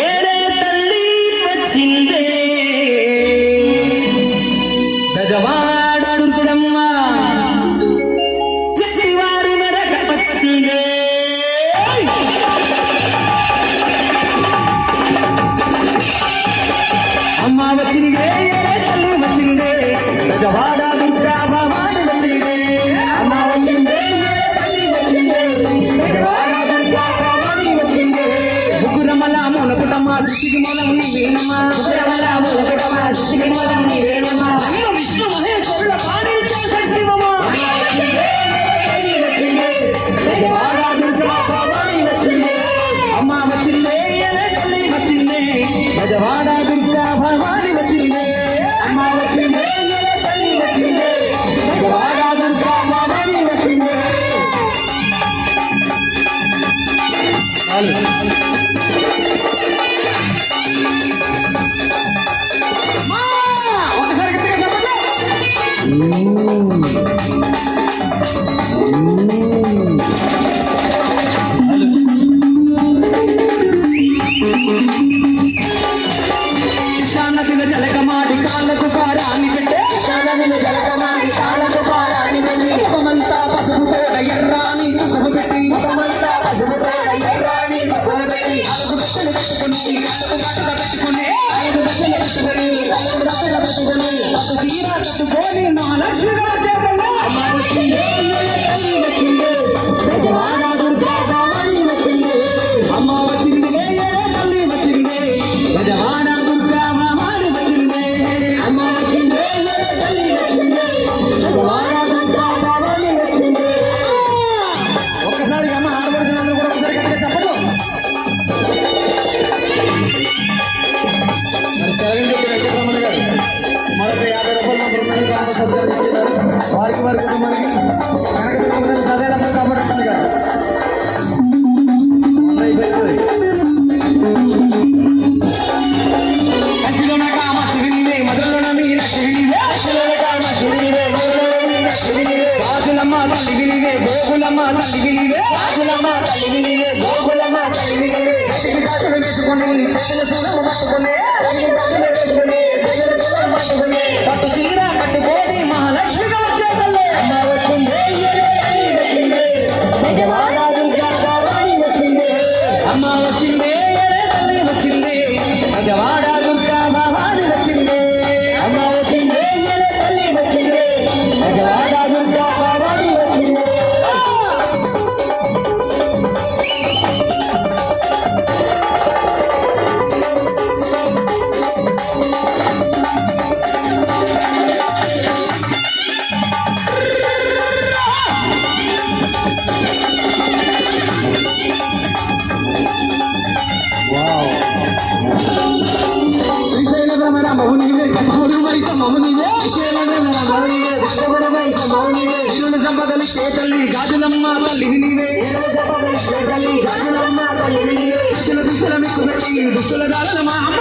ఏడే తల్లి వచ్చిందే గజవాడ దుర్గమ్మ చచ్చివారి నరక వచ్చిందే అమ్మ వచ్చిందే ఏడే తల్లి వచ్చిందే గజవాడ దుర్గా భవాని వచ్చిందే అమ్మ వచ్చిందే ఏడే తల్లి వచ్చిందే గజవాడ దుర్గా భవాని వచ్చిందే ముగ్గురమల మూలకుటమ్మ సృష్టికి మూలం నీవేనమ్మ ముగ్గురమల మూలకుటమ్మ సృష్టికి మూలం నీవేనమ్మ విష్ణు మహేశ్వరుల పాడించే శివమ్మ గజవాడ దుర్గా భవాని వచ్చిందే అమ్మ వచ్చిందే ఏడే తల్లి వచ్చిందే గజవాడ దుర్గా భవాని వచ్చిందే అమ్మ వచ్చిందే ఏడే తల్లి వచ్చిందే గజవాడ దుర్గా భవాని వచ్చిందే ఒకసారి గట్టిగా చెప్పండి. శానతిన జలకమాడి కాళ్ళకు కారాన్ని పెట్టే శానతిన జలకమాడి కాళ్ళకు కారాన్ని పెట్టి ముఖమంతా పసుపు తోడ ఎర్రాని పసుపు పెట్టి ముఖమంతా పసుపు తోడ ఎర్రాని పసుపు పెట్టి అడుగు బట్టలు పెట్టుకుని కట్టుకు కట్టుక పెట్టుకుని ఐదు బట్టలు పెట్టుకుని ఐదు బట్టలు పెట్టుకుని పట్టు చీర కట్టుకొని మహాలక్ష్మిగా వచ్చేసల్లా అమ్మ వచ్చిందే తల్లి వచ్చిందే గజవాడ దుర్గా భవాని వచ్చిందే అమ్మ వచ్చిందే తల్లి వచ్చిందే గజవాడ దుర్గా భవాని వచ్చిందే అమ్మ వచ్చిందే తల్లి వచ్చిందే గజవాడ దుర్గా భవాని వచ్చిందే ఒక్కసారి అమ్మ ఆడబడుతున్నందుకు కూడా ఒకసారి గట్టిగా చెప్పదు మరొక 50 రూపాయలు వారికి వారి కుటుంబానికి కనక సదైన కాపాడుతుంది కదా కచ్చిలోన కామ శివినివే మధులోన మీన శివినివే కచ్చిలోన కామ శివినివే మధులోన మీన శివినివే రాజులమ్మ తల్లి వినివే గోగులమ్మ తల్లి వినివే రాజులమ్మ తల్లి వినివే గోగులమ్మ తల్లి వినివే చేతికి కాసులు వేసుకొని చేతుల సూడము పట్టుకొని చేతికి కాసులు వేసుకొని చేతుల సూడము పట్టుకొని పట్టు చీర కట్టుకొని మహాలక్ష్మిగా వచ్చేసల్లే అమ్మ వచ్చిందే తల్లి వచ్చిందే గజవాడ దుర్గా భవాని వచ్చిందే అమ్మ వచ్చిందే తల్లి వచ్చిందే గజవాడ దుర్గా భవాని వచ్చిందే అమ్మ వచ్చిందే తల్లి వచ్చిందే గజవాడ దుర్గా భవాని వచ్చిందే సంపదలు చేతల్లి గాజులమ్మ తల్లి నీవే చేతుల దుస్తుల మీకు పెట్టి దుస్తుల గాలమ్మ అమ్మ